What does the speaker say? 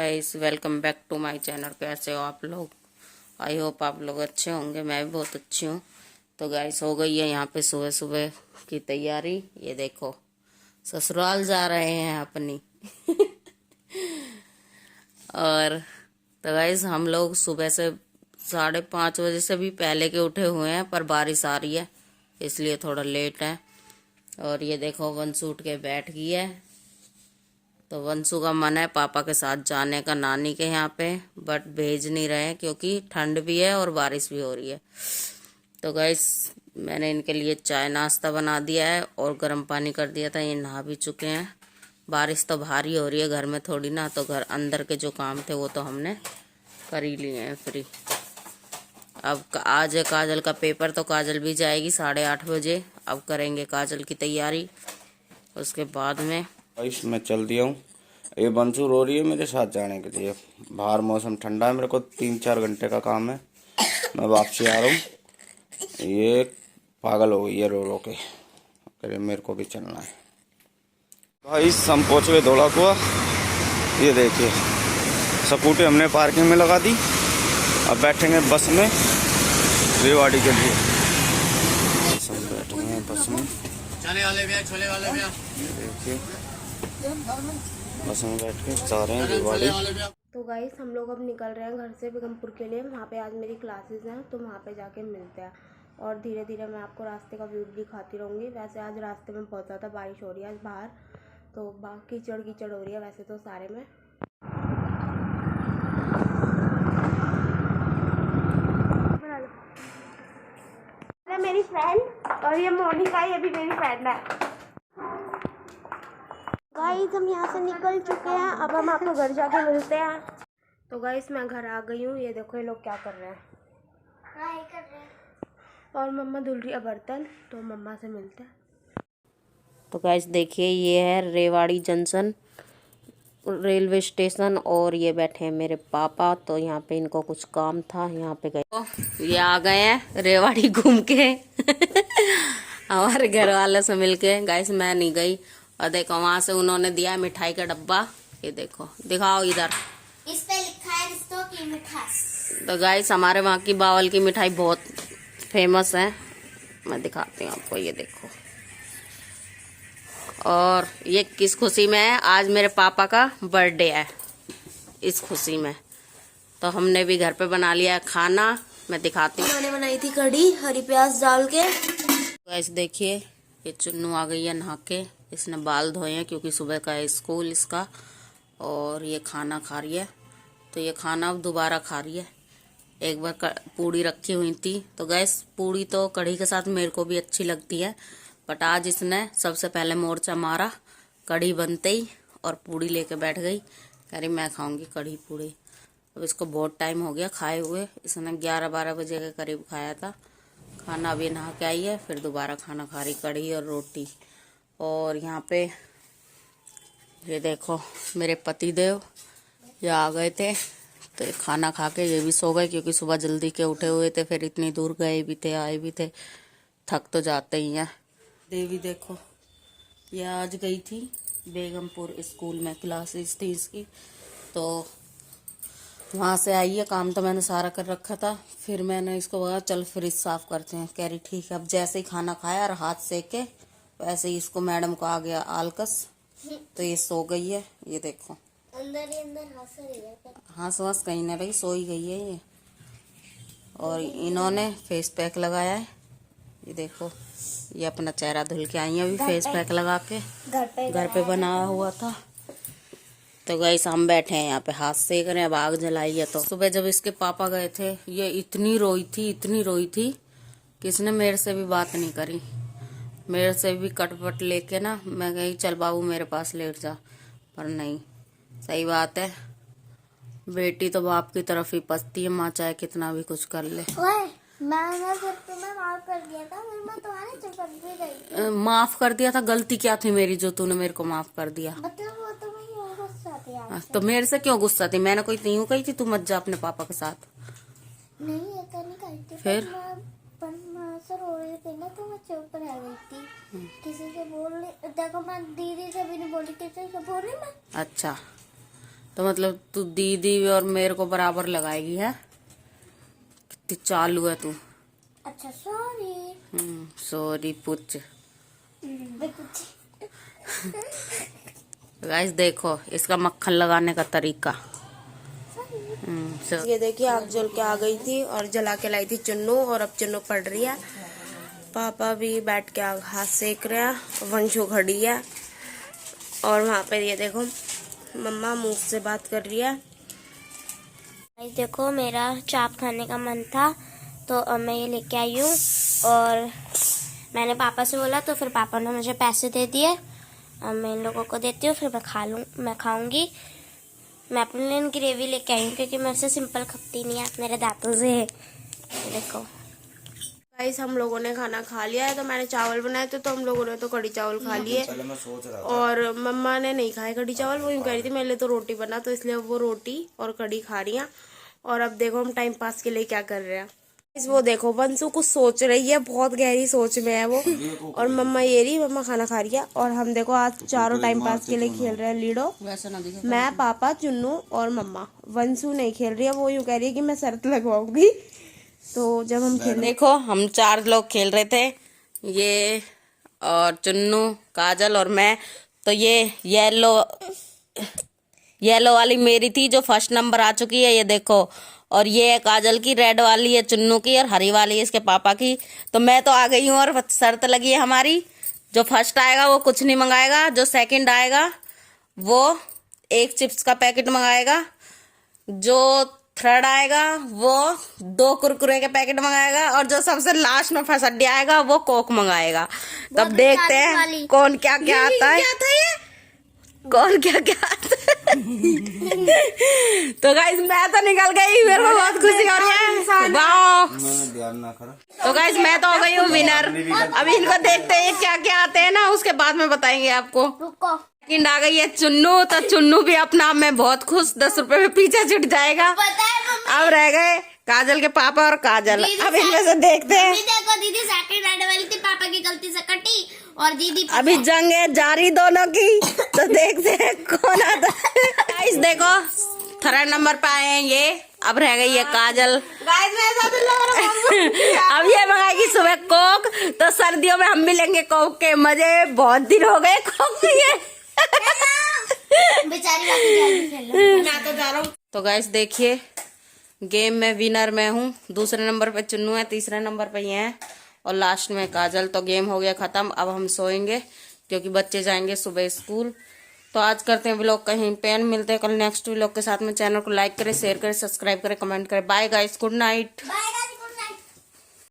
Guys, welcome back to my channel. कैसे हो आप लोग? आई होप आप लोग अच्छे होंगे। मैं भी बहुत अच्छी हूँ। तो गाइस, हो गई है यहाँ पे सुबह सुबह की तैयारी। ये देखो, ससुराल जा रहे हैं अपनी। और तो गाइस, हम लोग सुबह से 5:30 बजे से भी पहले के उठे हुए हैं, पर बारिश आ रही है इसलिए थोड़ा लेट है। और ये देखो, वंशु उठ के बैठ गई है। तो वंशु का मन है पापा के साथ जाने का नानी के यहाँ पे, बट भेज नहीं रहे हैं क्योंकि ठंड भी है और बारिश भी हो रही है। तो गाइस, मैंने इनके लिए चाय नाश्ता बना दिया है और गर्म पानी कर दिया था। ये नहा भी चुके हैं। बारिश तो भारी हो रही है, घर में थोड़ी ना, तो घर अंदर के जो काम थे वो तो हमने कर ही लिए हैं फ्री। अब आज है काजल का पेपर, तो काजल भी जाएगी 8:30 बजे। अब करेंगे काजल की तैयारी, उसके बाद में मैं चल दिया हूँ। ये बंसू रो रही है मेरे साथ जाने के लिए। बाहर मौसम ठंडा है, मेरे को 3-4 घंटे का काम है। मैं वापसी आ रहा हूँ। ये पागल हो गई है रो रो के, अरे मेरे को भी चलना है। भाई हम पहुँच गए धौला कुआं। ये देखिए, स्कूटी हमने पार्किंग में लगा दी। अब बैठेंगे बस में रेवाड़ी के लिए। सब बैठेंगे बस में। चले वाले भी छोले वाले भी देखिए, बस में बैठ के जा रहे हैं रेवाड़ी। तो गाइस, हम लोग अब निकल रहे हैं घर से बेगमपुर के लिए। वहाँ पे आज मेरी क्लासेस हैं, तो वहाँ पे जाके मिलते हैं। और धीरे धीरे मैं आपको रास्ते का व्यू दिखाती रहूँगी। वैसे आज रास्ते में बहुत ज़्यादा बारिश हो रही है आज बाहर, तो कीचड़ कीचड़ हो रही है वैसे तो सारे में। मेरी फ्रेंड, और ये मोनिका, ये भी मेरी फ्रेंड है। गाइस, हम यहाँ से निकल चुके हैं। अब हम आपको घर जाके मिलते हैं। तो गाइस, मैं घर आ गई हूँ। ये देखो, ये लोग क्या कर रहे हैं। और मम्मा धुल रही है बर्तन, तो मम्मा से मिलते हैं। तो गाइस देखिए, ये है रेवाड़ी जंक्शन रेलवे स्टेशन, और ये बैठे हैं मेरे पापा। तो यहाँ पे इनको कुछ काम था, यहाँ पे गए। तो ये आ गए हैं रेवाड़ी घूम के। हमारे घर वालों से मिलके। गाइस, मैं नहीं गई। और देखो, वहां से उन्होंने दिया है मिठाई का डब्बा। ये देखो, दिखाओ इधर, इस पे लिखा है रिश्तों की मिठास। तो गाइस, हमारे वहाँ की बावल की मिठाई बहुत फेमस है। मैं दिखाती हूँ आपको, ये देखो। और ये किस खुशी में है? आज मेरे पापा का बर्थडे है, इस खुशी में। तो हमने भी घर पे बना लिया है खाना। मैं दिखाती हूँ। मैंने बनाई थी कढ़ी हरी प्याज डाल के। गाइस देखिए, ये चुन्नू आ गई है नहा के। इसने बाल धोए हैं क्योंकि सुबह का है स्कूल इसका। और ये खाना खा रही है। तो ये खाना अब दोबारा खा रही है। एक बार पूड़ी रखी हुई थी। तो गैस, पूड़ी तो कढ़ी के साथ मेरे को भी अच्छी लगती है, बट आज इसने सबसे पहले मोर्चा मारा कढ़ी बनते ही, और पूड़ी लेके बैठ गई। कह रही मैं खाऊंगी कढ़ी पूड़ी। अब इसको बहुत टाइम हो गया खाए हुए। इसने 11-12 बजे के करीब खाया था खाना। अभी नहा के आई है, फिर दोबारा खाना खा रही, कढ़ी और रोटी। और यहाँ पे ये देखो, मेरे पति देव ये आ गए थे। तो खाना खा के ये भी सो गए क्योंकि सुबह जल्दी के उठे हुए थे, फिर इतनी दूर गए भी थे आए भी थे, थक तो जाते ही हैं। देवी देखो, ये आज गई थी बेगमपुर स्कूल में, क्लासेस थी इसकी। तो वहाँ से आई है। काम तो मैंने सारा कर रखा था। फिर मैंने इसको बोला चल फ्रिज साफ करते हैं। कह रही ठीक है। अब जैसे ही खाना खाया और हाथ सेके, वैसे ही इसको मैडम को आ गया आलकस, तो ये सो गई है। ये देखो, अंदर ही अंदर हंस रही है। हंस कहीं ना रही, सो ही गई है ये। और इन्होंने फेस पैक लगाया है। ये देखो, ये अपना चेहरा धुल के आई है अभी फेस पैक लगा के। घर पे बनाया हुआ था। तो गाइस, हम बैठे हैं यहाँ पे, हाथ सेक रहे हैं। अब आग जलाई है। तो सुबह जब इसके पापा गए थे, ये इतनी रोई थी कि इसने मेरे से भी बात नहीं करी। मेरे से भी कटपट लेके ना, मैं कही चल बाबू मेरे पास लेट जा, पर नहीं। सही बात है, बेटी तो बाप की तरफ ही पसती है, माँ चाहे कितना भी कुछ कर ले। मैंने फिर तुम्हें माफ कर दिया था, फिर मैं तुम्हारे चिपक भी गई। माफ कर दिया था? गलती क्या थी मेरी जो तूने मेरे को माफ कर दिया? मतलब वो तुम्हें क्यों गुस्सा थी आपसे? तो मेरे से क्यों गुस्सा थी? मैंने कोई यूं कही थी तू मत जा अपने पापा के साथ? नहीं, ये तो नहीं कही थी। फिर पर मैं से रो रही थी ना, तो मैं चुप रह गई थी। किसी से बोल रही, देखो मैं दीदी से भी नहीं बोली, किसी से बोल रही मैं। अच्छा, तो मतलब तू दीदी और मेरे को बराबर लगाएगी है। कितनी चालू है तू। अच्छा सॉरी। सॉरी पुच। गाइस देखो इसका मक्खन लगाने का तरीका। ये देखिए आग जल के आ गई थी और जला के लाई थी चुन्नू, और अब चुन्नू पड़ रही है। पापा भी बैठ के आग हाथ सेक रहे हैं, वंशु खड़ी है और वहाँ पे ये देखो मम्मा मुंह से बात कर रही है। देखो मेरा चाप खाने का मन था तो अब मैं ये लेके आई हूँ, और मैंने पापा से बोला तो फिर पापा ने मुझे पैसे दे दिए। अब मैं इन लोगों को देती हूँ, फिर मैं खाऊंगी। मैं अपने लिए ग्रेवी लेके आई हूँ क्योंकि मेरे से सिंपल खपती नहीं है मेरे दांतों से। देखो गाइस हम लोगों ने खाना खा लिया है, तो मैंने चावल बनाए थे तो हम लोगों ने तो कढ़ी चावल खा लिए, मैं सोच रहा और मम्मा ने नहीं खाए कढ़ी चावल। वो यूँ कह रही थी मेरे लिए तो रोटी बना, तो इसलिए वो रोटी और कढ़ी खा रही हैं। और अब देखो हम टाइम पास के लिए क्या कर रहे हैं। वो देखो वंशु कुछ सोच रही है, बहुत गहरी सोच में है वो, और मम्मा ये रही, मम्मा खाना खा रही है। और हम देखो आज चारों टाइम पास के लिए खेल रहे हैं लीडो। वैसे ना दिखे। मैं, पापा, चुन्नू और मम्मा। वंशु नहीं खेल रही है, वो यूँ कह रही है कि मैं शर्त लगवाऊंगी। तो जब हम खेल देखो हम 4 लोग खेल रहे थे, ये और चुन्नू, काजल और मैं। तो ये येलो वाली मेरी थी जो फर्स्ट नंबर आ चुकी है, ये देखो। और ये है काजल की, रेड वाली है चुन्नू की, और हरी वाली है इसके पापा की। तो मैं तो आ गई हूँ और शर्त लगी है हमारी, जो फर्स्ट आएगा वो कुछ नहीं मंगाएगा, जो सेकंड आएगा वो 1 चिप्स का पैकेट मंगाएगा, जो थर्ड आएगा वो 2 कुरकुरे के पैकेट मंगाएगा, और जो सबसे लास्ट में फसड्डी आएगा वो कोक मंगाएगा। तब देखते हैं कौन क्या क्या आता है, कौन क्या क्या आता है। तो गाइस मैं तो निकल गई, मेरे को बहुत खुशी हो रही है। वाह, मैंने ध्यान ना करा। तो गाइस मैं तो हो गई हूँ विनर। अभी इनको देखते हैं क्या क्या आते हैं ना, उसके बाद में बताएंगे आपको। रुको सेकंड आ गई है चुन्नू, तो चुन्नू भी अपना आप में बहुत खुश, 10 रुपए में पीछे छुट जाएगा। पता है मम्मी, अब रह गए काजल के पापा और काजल। अब इनमें से देखते हैं। देखो दीदी सेकंड आने वाली थी, पापा की गलती से कटी, और दीदी अभी जंग है जारी दोनों की, तो देखते हैं कौन आता है। गाइस देखो थर्ड नंबर पे आए हैं ये। अब रह गई है काजल। अब ये मंगाएगी सुबह कोक, तो सर्दियों में हम भी लेंगे कोक के मजे। बहुत दिन हो गए कोक पिए। बेचारी बाकी खेल लो। मैं तो जा रहा हूँ। तो गाइस देखिए गेम में विनर मैं हूँ, दूसरे नंबर पे चुन्नू है, तीसरे नंबर पे ये है, और लास्ट में काजल। तो गेम हो गया खत्म, अब हम सोएंगे क्योंकि बच्चे जाएंगे सुबह स्कूल। तो आज करते हैं व्लॉग कहीं पेन। मिलते हैं कल नेक्स्ट व्लॉग के साथ में। चैनल को लाइक करें, शेयर करें, सब्सक्राइब करें, कमेंट करें। Bye guys, good night.